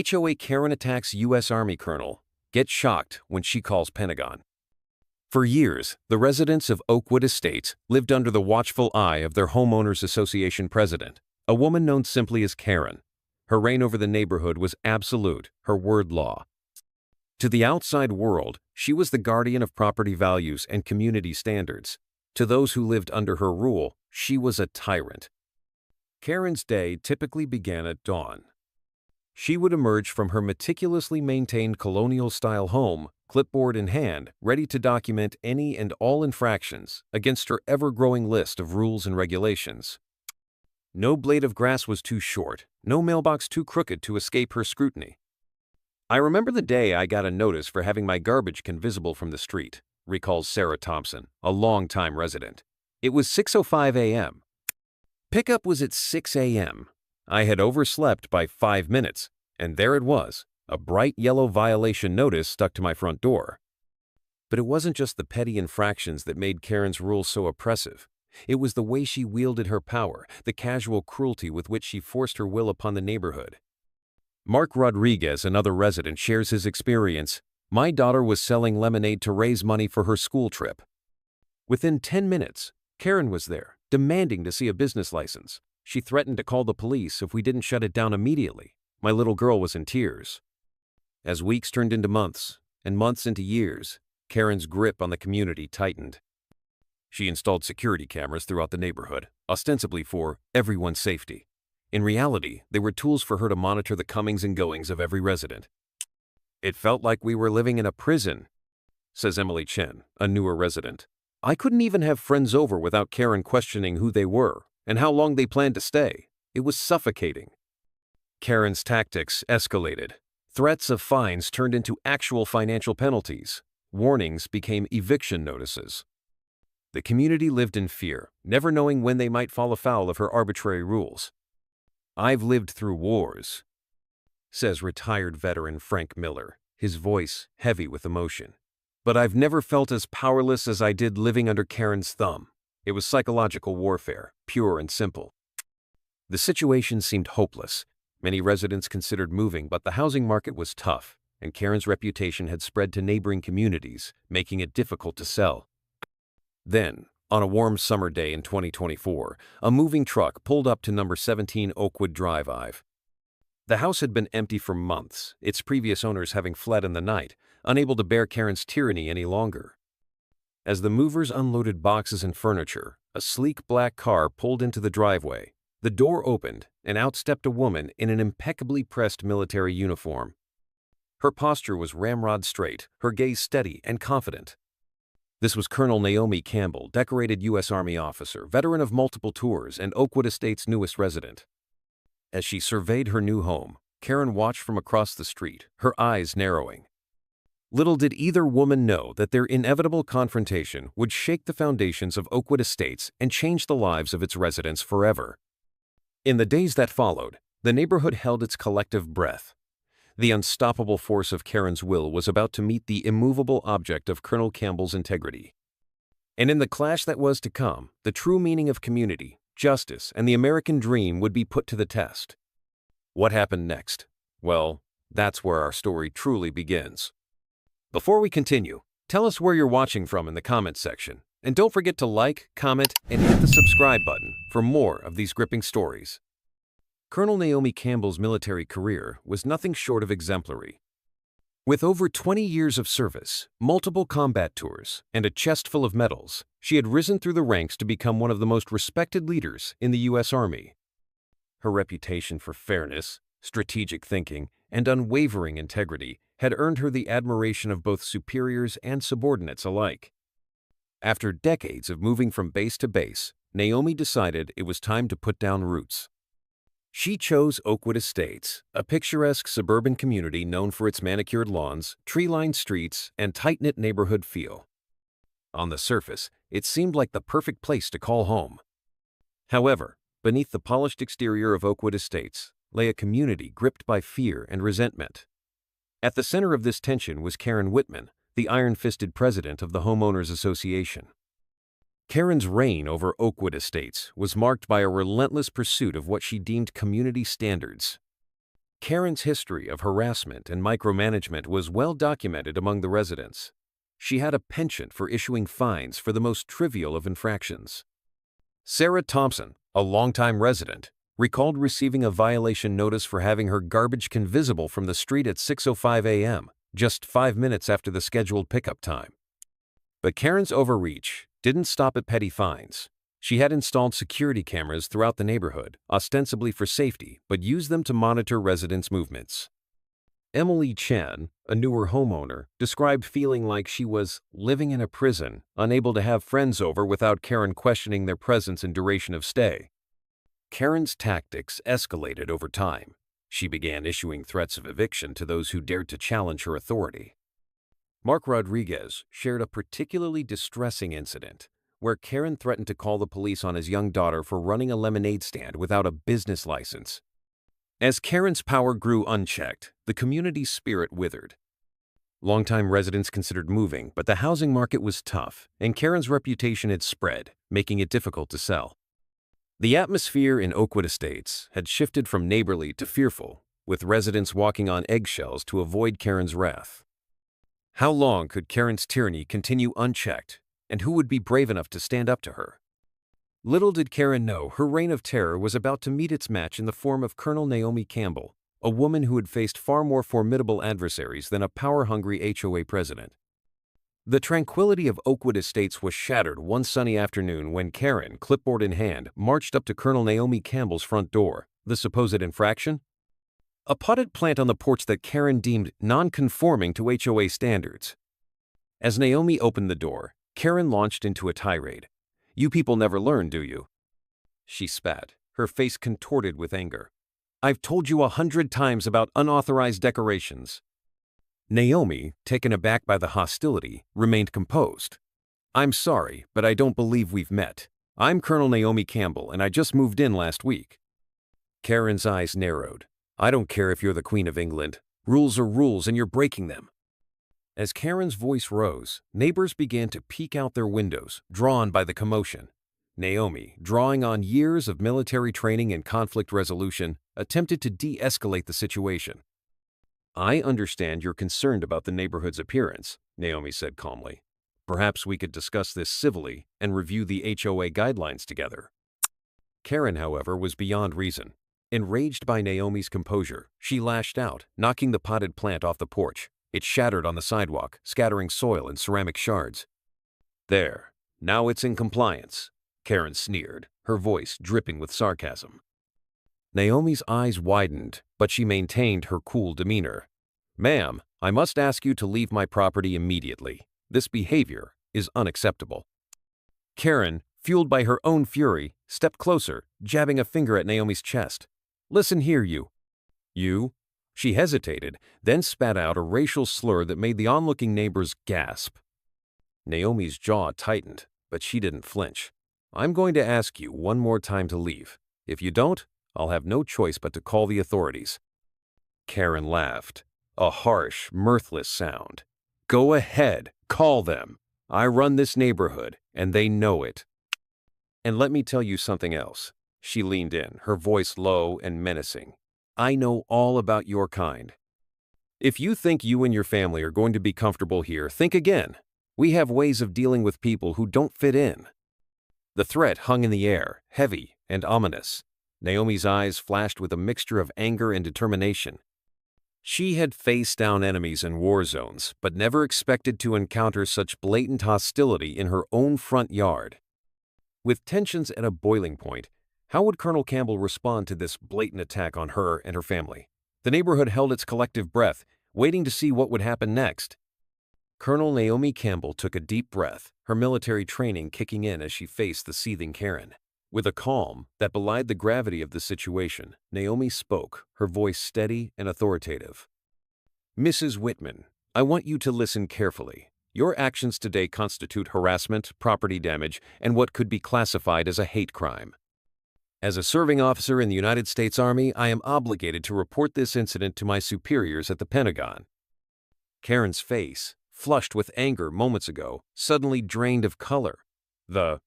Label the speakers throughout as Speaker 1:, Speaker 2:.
Speaker 1: HOA Karen attacks U.S. Army colonel. Get shocked when she calls Pentagon. For years, the residents of Oakwood Estates lived under the watchful eye of their homeowners association president, a woman known simply as Karen. Her reign over the neighborhood was absolute, her word law. To the outside world, she was the guardian of property values and community standards. To those who lived under her rule, she was a tyrant. Karen's day typically began at dawn. She would emerge from her meticulously maintained colonial-style home, clipboard in hand, ready to document any and all infractions against her ever-growing list of rules and regulations. No blade of grass was too short, no mailbox too crooked to escape her scrutiny. "I remember the day I got a notice for having my garbage can visible from the street," recalls Sarah Thompson, a longtime resident. "It was 6:05 a.m. Pickup was at 6 a.m. I had overslept by 5 minutes, and there it was, a bright yellow violation notice stuck to my front door." But it wasn't just the petty infractions that made Karen's rule so oppressive. It was the way she wielded her power, the casual cruelty with which she forced her will upon the neighborhood. Mark Rodriguez, another resident, shares his experience. "My daughter was selling lemonade to raise money for her school trip. Within 10 minutes, Karen was there, demanding to see a business license. She threatened to call the police if we didn't shut it down immediately. My little girl was in tears." As weeks turned into months, and months into years, Karen's grip on the community tightened. She installed security cameras throughout the neighborhood, ostensibly for everyone's safety. In reality, they were tools for her to monitor the comings and goings of every resident. "It felt like we were living in a prison," says Emily Chen, a newer resident. "I couldn't even have friends over without Karen questioning who they were and how long they planned to stay. It was suffocating." Karen's tactics escalated. Threats of fines turned into actual financial penalties. Warnings became eviction notices. The community lived in fear, never knowing when they might fall afoul of her arbitrary rules. "I've lived through wars," says retired veteran Frank Miller, his voice heavy with emotion. "But I've never felt as powerless as I did living under Karen's thumb. It was psychological warfare, pure and simple." The situation seemed hopeless. Many residents considered moving, but the housing market was tough, and Karen's reputation had spread to neighboring communities, making it difficult to sell. Then, on a warm summer day in 2024, a moving truck pulled up to number 17 Oakwood Drive. The house had been empty for months, its previous owners having fled in the night, unable to bear Karen's tyranny any longer. As the movers unloaded boxes and furniture, a sleek black car pulled into the driveway. The door opened, and out stepped a woman in an impeccably pressed military uniform. Her posture was ramrod straight, her gaze steady and confident. This was Colonel Naomi Campbell, decorated U.S. Army officer, veteran of multiple tours, and Oakwood Estate's newest resident. As she surveyed her new home, Karen watched from across the street, her eyes narrowing. Little did either woman know that their inevitable confrontation would shake the foundations of Oakwood Estates and change the lives of its residents forever. In the days that followed, the neighborhood held its collective breath. The unstoppable force of Karen's will was about to meet the immovable object of Colonel Campbell's integrity. And in the clash that was to come, the true meaning of community, justice, and the American dream would be put to the test. What happened next? Well, that's where our story truly begins. Before we continue, tell us where you're watching from in the comments section, and don't forget to like, comment, and hit the subscribe button for more of these gripping stories. Colonel Naomi Campbell's military career was nothing short of exemplary. With over 20 years of service, multiple combat tours, and a chest full of medals, she had risen through the ranks to become one of the most respected leaders in the U.S. Army. Her reputation for fairness, strategic thinking, and unwavering integrity had earned her the admiration of both superiors and subordinates alike. After decades of moving from base to base, Naomi decided it was time to put down roots. She chose Oakwood Estates, a picturesque suburban community known for its manicured lawns, tree-lined streets, and tight-knit neighborhood feel. On the surface, it seemed like the perfect place to call home. However, beneath the polished exterior of Oakwood Estates lay a community gripped by fear and resentment. At the center of this tension was Karen Whitman, the iron-fisted president of the Homeowners Association. Karen's reign over Oakwood Estates was marked by a relentless pursuit of what she deemed community standards. Karen's history of harassment and micromanagement was well documented among the residents. She had a penchant for issuing fines for the most trivial of infractions. Sarah Thompson, a longtime resident, recalled receiving a violation notice for having her garbage can visible from the street at 6:05 a.m., just 5 minutes after the scheduled pickup time. But Karen's overreach didn't stop at petty fines. She had installed security cameras throughout the neighborhood, ostensibly for safety, but used them to monitor residents' movements. Emily Chen, a newer homeowner, described feeling like she was living in a prison, unable to have friends over without Karen questioning their presence and duration of stay. Karen's tactics escalated over time. She began issuing threats of eviction to those who dared to challenge her authority. Mark Rodriguez shared a particularly distressing incident where Karen threatened to call the police on his young daughter for running a lemonade stand without a business license. As Karen's power grew unchecked, the community's spirit withered. Longtime residents considered moving, but the housing market was tough, and Karen's reputation had spread, making it difficult to sell. The atmosphere in Oakwood Estates had shifted from neighborly to fearful, with residents walking on eggshells to avoid Karen's wrath. How long could Karen's tyranny continue unchecked, and who would be brave enough to stand up to her? Little did Karen know her reign of terror was about to meet its match in the form of Colonel Naomi Campbell, a woman who had faced far more formidable adversaries than a power-hungry HOA president. The tranquility of Oakwood Estates was shattered one sunny afternoon when Karen, clipboard in hand, marched up to Colonel Naomi Campbell's front door. The supposed infraction? A potted plant on the porch that Karen deemed non-conforming to HOA standards. As Naomi opened the door, Karen launched into a tirade. "You people never learn, do you?" She spat, her face contorted with anger. "I've told you 100 times about unauthorized decorations." Naomi, taken aback by the hostility, remained composed. "I'm sorry, but I don't believe we've met. I'm Colonel Naomi Campbell, and I just moved in last week." Karen's eyes narrowed. "I don't care if you're the Queen of England. Rules are rules, and you're breaking them." As Karen's voice rose, neighbors began to peek out their windows, drawn by the commotion. Naomi, drawing on years of military training and conflict resolution, attempted to de-escalate the situation. "I understand you're concerned about the neighborhood's appearance," Naomi said calmly. "Perhaps we could discuss this civilly and review the HOA guidelines together." Karen, however, was beyond reason. Enraged by Naomi's composure, she lashed out, knocking the potted plant off the porch. It shattered on the sidewalk, scattering soil and ceramic shards. "There, now it's in compliance," Karen sneered, her voice dripping with sarcasm. Naomi's eyes widened, but she maintained her cool demeanor. "Ma'am, I must ask you to leave my property immediately. This behavior is unacceptable." Karen, fueled by her own fury, stepped closer, jabbing a finger at Naomi's chest. "Listen here, you." "You?" She hesitated, then spat out a racial slur that made the onlooking neighbors gasp. Naomi's jaw tightened, but she didn't flinch. "I'm going to ask you one more time to leave. If you don't, I'll have no choice but to call the authorities." Karen laughed, a harsh, mirthless sound. "Go ahead, call them. I run this neighborhood, and they know it. And let me tell you something else." She leaned in, her voice low and menacing. "I know all about your kind. If you think you and your family are going to be comfortable here, think again. We have ways of dealing with people who don't fit in." The threat hung in the air, heavy and ominous. Naomi's eyes flashed with a mixture of anger and determination. She had faced down enemies in war zones, but never expected to encounter such blatant hostility in her own front yard. With tensions at a boiling point, how would Colonel Campbell respond to this blatant attack on her and her family? The neighborhood held its collective breath, waiting to see what would happen next. Colonel Naomi Campbell took a deep breath, her military training kicking in as she faced the seething Karen. With a calm that belied the gravity of the situation, Naomi spoke, her voice steady and authoritative. "Mrs. Whitman, I want you to listen carefully. Your actions today constitute harassment, property damage, and what could be classified as a hate crime. As a serving officer in the United States Army, I am obligated to report this incident to my superiors at the Pentagon." Karen's face, flushed with anger moments ago, suddenly drained of color. The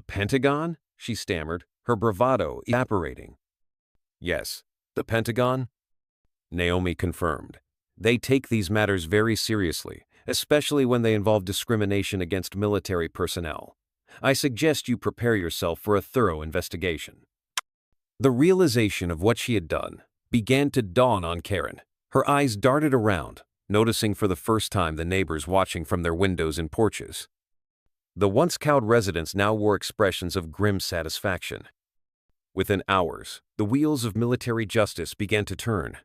Speaker 1: Pentagon?" she stammered, her bravado evaporating. "Yes, the Pentagon. Naomi confirmed. They take these matters very seriously, especially when they involve discrimination against military personnel. I suggest you prepare yourself for a thorough investigation. The realization of what she had done began to dawn on Karen. Her eyes darted around, noticing for the first time the neighbors watching from their windows and porches. The once cowed residents now wore expressions of grim satisfaction. Within hours, the wheels of military justice began to turn.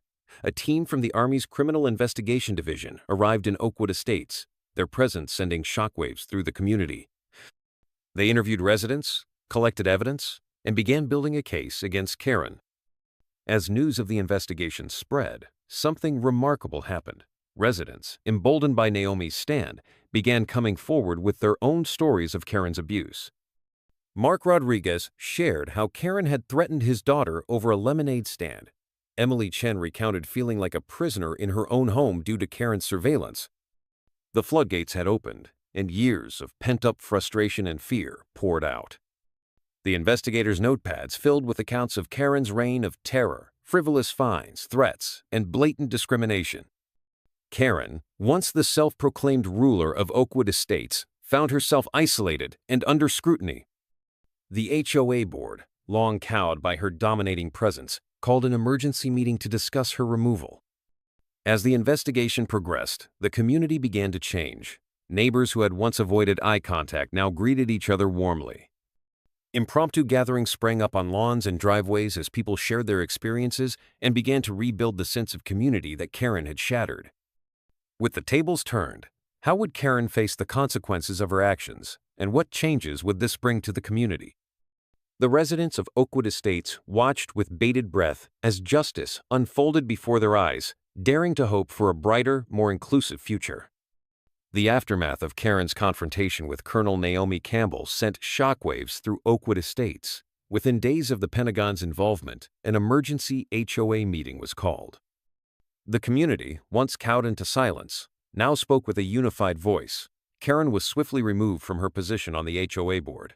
Speaker 1: A team from the Army's Criminal Investigation Division arrived in Oakwood Estates, their presence sending shockwaves through the community. They interviewed residents, collected evidence, and began building a case against Karen. As news of the investigation spread, something remarkable happened. Residents, emboldened by Naomi's stand, began coming forward with their own stories of Karen's abuse. Mark Rodriguez shared how Karen had threatened his daughter over a lemonade stand. Emily Chen recounted feeling like a prisoner in her own home due to Karen's surveillance. The floodgates had opened, and years of pent-up frustration and fear poured out. The investigators' notepads filled with accounts of Karen's reign of terror, frivolous fines, threats, and blatant discrimination. Karen, once the self-proclaimed ruler of Oakwood Estates, found herself isolated and under scrutiny. The HOA board, long cowed by her dominating presence, called an emergency meeting to discuss her removal. As the investigation progressed, the community began to change. Neighbors who had once avoided eye contact now greeted each other warmly. Impromptu gatherings sprang up on lawns and driveways as people shared their experiences and began to rebuild the sense of community that Karen had shattered. With the tables turned, how would Karen face the consequences of her actions, and what changes would this bring to the community? The residents of Oakwood Estates watched with bated breath as justice unfolded before their eyes, daring to hope for a brighter, more inclusive future. The aftermath of Karen's confrontation with Colonel Naomi Campbell sent shockwaves through Oakwood Estates. Within days of the Pentagon's involvement, an emergency HOA meeting was called. The community, once cowed into silence, now spoke with a unified voice. Karen was swiftly removed from her position on the HOA board.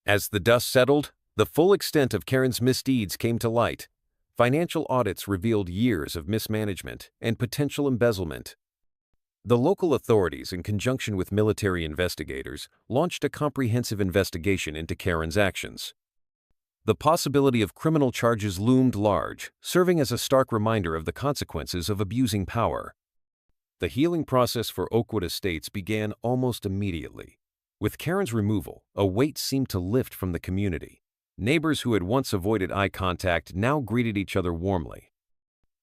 Speaker 1: As the dust settled, the full extent of Karen's misdeeds came to light. Financial audits revealed years of mismanagement and potential embezzlement. The local authorities, in conjunction with military investigators, launched a comprehensive investigation into Karen's actions. The possibility of criminal charges loomed large, serving as a stark reminder of the consequences of abusing power. The healing process for Oakwood Estates began almost immediately. With Karen's removal, a weight seemed to lift from the community. Neighbors who had once avoided eye contact now greeted each other warmly.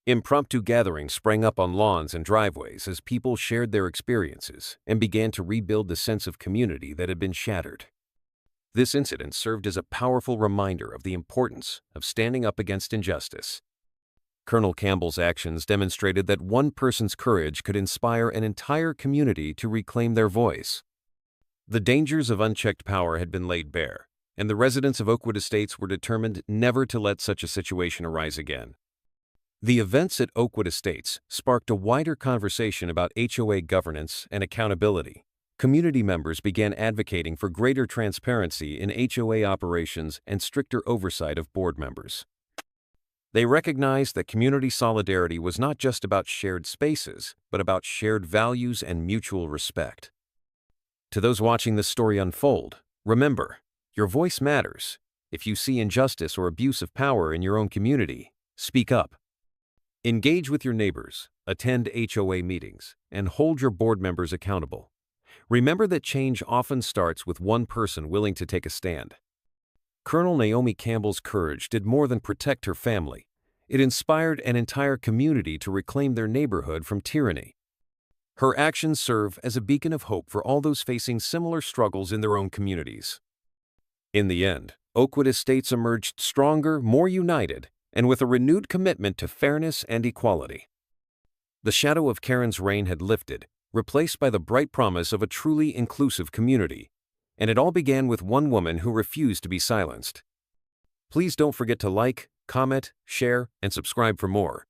Speaker 1: Impromptu gatherings sprang up on lawns and driveways as people shared their experiences and began to rebuild the sense of community that had been shattered. This incident served as a powerful reminder of the importance of standing up against injustice. Colonel Campbell's actions demonstrated that one person's courage could inspire an entire community to reclaim their voice. The dangers of unchecked power had been laid bare, and the residents of Oakwood Estates were determined never to let such a situation arise again. The events at Oakwood Estates sparked a wider conversation about HOA governance and accountability. Community members began advocating for greater transparency in HOA operations and stricter oversight of board members. They recognized that community solidarity was not just about shared spaces, but about shared values and mutual respect. To those watching this story unfold, remember, your voice matters. If you see injustice or abuse of power in your own community, speak up. Engage with your neighbors, attend HOA meetings, and hold your board members accountable. Remember that change often starts with one person willing to take a stand. Colonel Naomi Campbell's courage did more than protect her family. It inspired an entire community to reclaim their neighborhood from tyranny. Her actions serve as a beacon of hope for all those facing similar struggles in their own communities. In the end, Oakwood Estates emerged stronger, more united, and with a renewed commitment to fairness and equality. The shadow of Karen's reign had lifted, replaced by the bright promise of a truly inclusive community, and it all began with one woman who refused to be silenced. Please don't forget to like, comment, share, and subscribe for more.